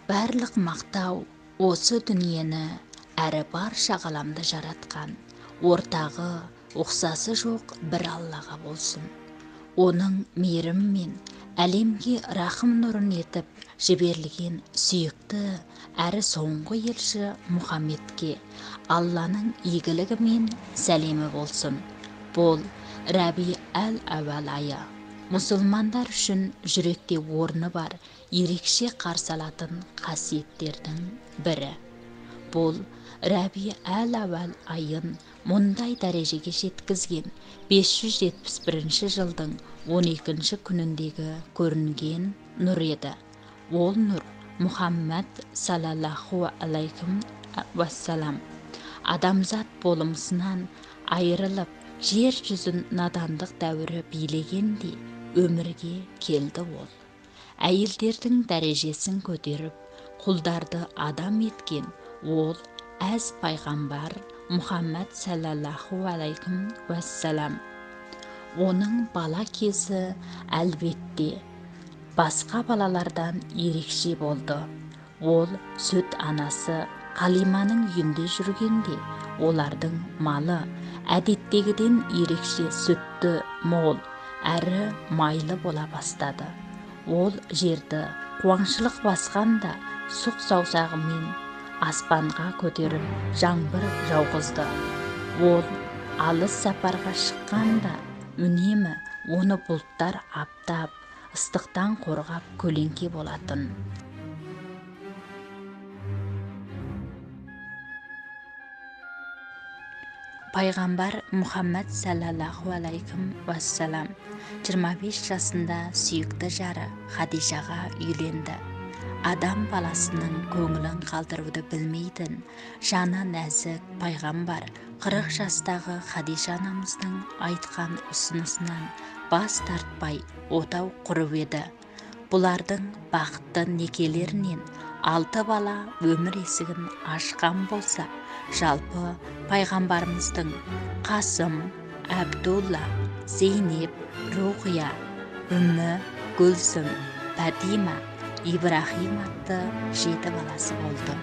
Барлық мақтау осы дүниені әрі барша ғаламды жаратқан, ортағы, ұқсасы жоқ бір Аллаға болсын. Оның мейіріммен әлемге рахым нұрын етіп жіберілген сүйікті әрі соңғы елші Мұхаммедке Алланың игілігі мен сәлемі болсын. Бұл Рәби әл-Әуәл айы. Мұсылмандар үшін жүректе орны бар ерекше қарсы алатын қасиеттердің бірі. Бұл Рәби әл-Әуәл айын мұндай дәрежеге жеткізген 571 жылдың 12 күніндегі көрінген нұр еді. Ол нұр Мұхаммад саллаллаху алейхи уассалам адамзат болымсынан айырылып, жер жүзін надандық дәуірі билегенде өмірге келді ол. Әйелдердің дәрежесін көтеріп, құлдарды адам еткен ол әз пайғамбар Мұхаммад саллаллаху алейхи уассалам. Оның бала кезі әлбетте басқа балалардан ерекше болды. Ол сүт анасы Қалиманың үйінде жүргенде олардың малы әдеттегіден ерекше сүтті мол әрі майлы бола бастады. Ол жерді қуаңшылық басқанда сұқ саусағымен аспанға көтеріп жаңбыр жауғызды. Ол алыс сапарға шыққанда үнемі оны бұлттар аптап, ыстықтан қорғап көлеңке болатын. Пайғамбар Мұхаммад саллаллаху алейхи уассалам 25 жасында сүйікті жары Хадижаға үйленді. Адам баласының көңілін қалдыруды білмейтін, жаны нәзік пайғамбар 40 жастағы Хадижа анамыздың айтқан ұсынысынан бас тартпай отау құрып еді. Бұлардың бақытты некелерінен 6 бала өмір есігін ашқан болса, жалпы пайғамбарымыздың Қасым, Әбдулла, Зейнеп, Рухия, Үммі, Гүлсім, Фатима, Ибрахим атты 7 баласы болды.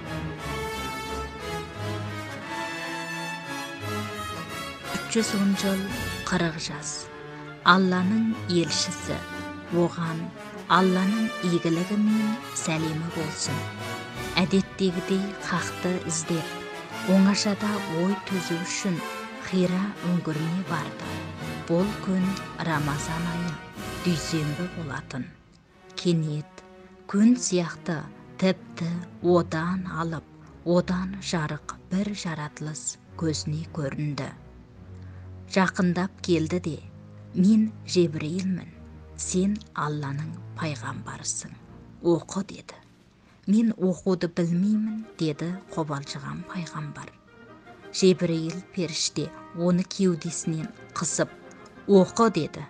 310 жыл 40 жас. Алланың елшісі, оған Алланың игілігі мен сәлемі болсын. Әдеттегідей хақты іздеп, оңашада ой түзу үшін Хира үңгіріне барды. Бұл күн Рамазан айы, дүйсенбі болатын. Кенет күн сияқты тіпті одан алып, одан жарық бір жаратылыс көзіне көрінді. Жақындап келді де, мен Жебірейілмін, сен Алланың пайғамбарысың, оқы деді. Мен оқуды білмеймін, деді қобалжыған пайғамбар. Жебірейіл періште оны кеудесінен қысып, оқы деді.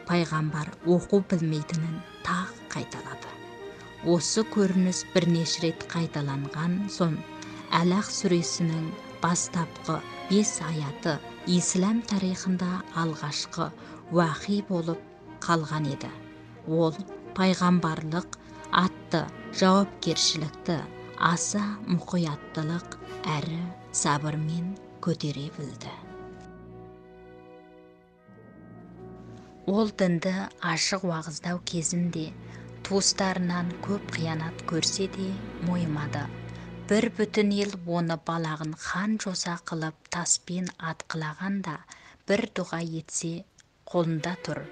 Пайғамбар оқу білмейтінін тағы қайталады. Осы көрініс бірнеше рет қайталанған соң, Әлақ сүресінің бастапқы 5 аяты ислам тарихында алғашқы уахи болып қалған еді. Ол пайғамбарлық атты жауапкершілікті аса мұқияттылық әрі сабырмен көтере білді. Ол дінді ашық уағыздау кезінде туыстарынан көп қиянат көрсе де мойымады. Бір бүтін ел оны балағын хан жоса қылып таспен атқылағанда бір дұға етсе қолында тұр.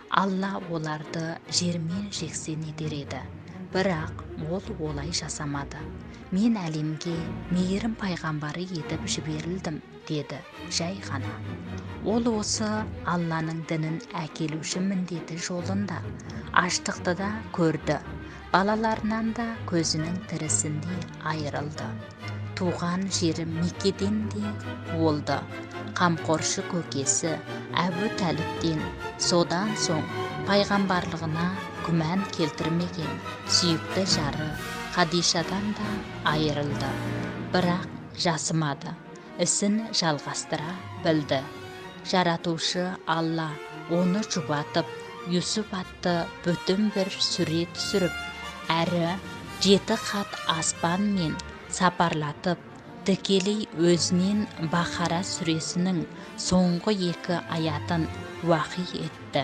Алла оларды жермен жексен етер еді. Бірақ ол олай жасамады. Мен әлемге мейірім пайғамбары етіп жіберілдім, деді жай ғана. Ол осы Алланың дінін әкелуші міндеті жолында аштықты да көрді. Балаларынан да көзінің тірісінде айырылды. Туған жері Меккеден де болды. Қамқоршы көкесі Әбу Тәліптен содан соң пайғамбарлығына күмән келтірмеген сүйікті жары Хадишадан да айырылды. Бірақ жасымады, ісін жалғастыра білді. Жаратушы Алла оны жұбатып, Юсуп атты бүтін бір сүре түсіріп, әрі 7 хат аспан мен сапарлатып, тікелей өзінен Бақара сүресінің соңғы 2 аятын уахи етті.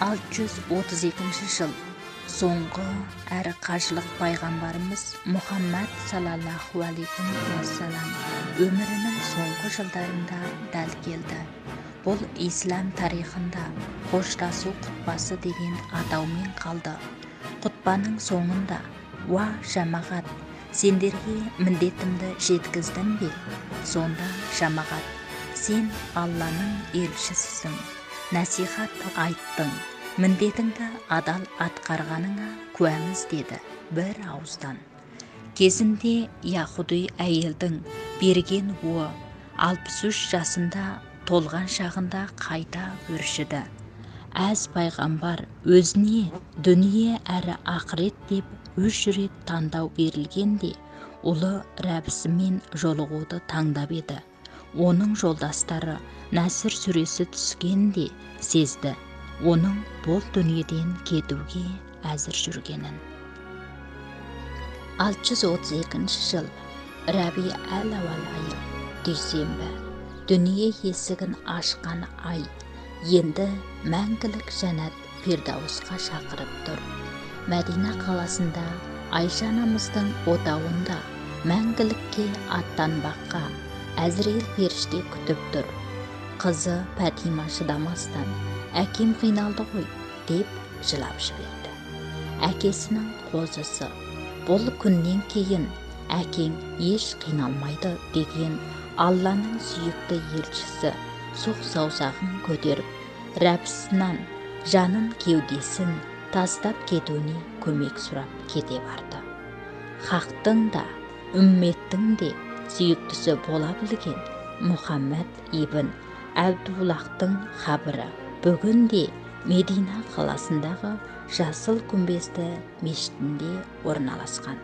632 жыл соңғы әрі қажылық пайғамбарымыз Мұхаммад саллаллаху алейхи уассалам өмірінің соңғы жылдарында дәл келді. Бұл ислам тарихында қоштасу құтпасы деген атаумен қалды. Құтпаның соңында: «Уа жамағат, сендерге міндетімді жеткіздім бе? Сонда жамағат, сен Алланың елшісісің, насихат айттың, міндетіңді адал атқарғаныңа куәміз» деді бір ауыздан. Кезінде Яхуди әйелдің берген уы 63 жасында толған шағында қайта өршіді. Әз пайғамбар өзіне дүние әрі ақырет деп 3 рет таңдау берілгенде, ұлы Рәбісімен жолығуды таңдап еді. Оның жолдастары Нәсір сүресі түскенде сезді, оның бұл дүниеден кетуге әзір жүргенін. 632 жыл Рәби әл-Ауал айы, дүйсенбі. Дүние есігін ашқан ай енді мәңгілік жәннат Фирдаусқа шақырып тұр. Мәдина қаласында Айша анамыздың отауында мәңгілікке аттанбаққа Әзірейіл періште күтіп тұр. Қызы Пәтима шыдамастан: «Әкем қиналды ғой», деп жылап жіберді. Әкесінің қозысы: «Бұл күннен кейін әкең еш қиналмайды» деген Алланың сүйікті елшісі сұқ саусағын көтеріп, Рәбісінен жанын кеудесін тастап кетуіне көмек сұрап кете барды. Хақтың да, үмметтің де сүйіктісі бола білген Мұхаммад ибн Абдуллахтың қабірі бүгінде Медина қаласындағы Жасыл күмбезді мешітінде орналасқан.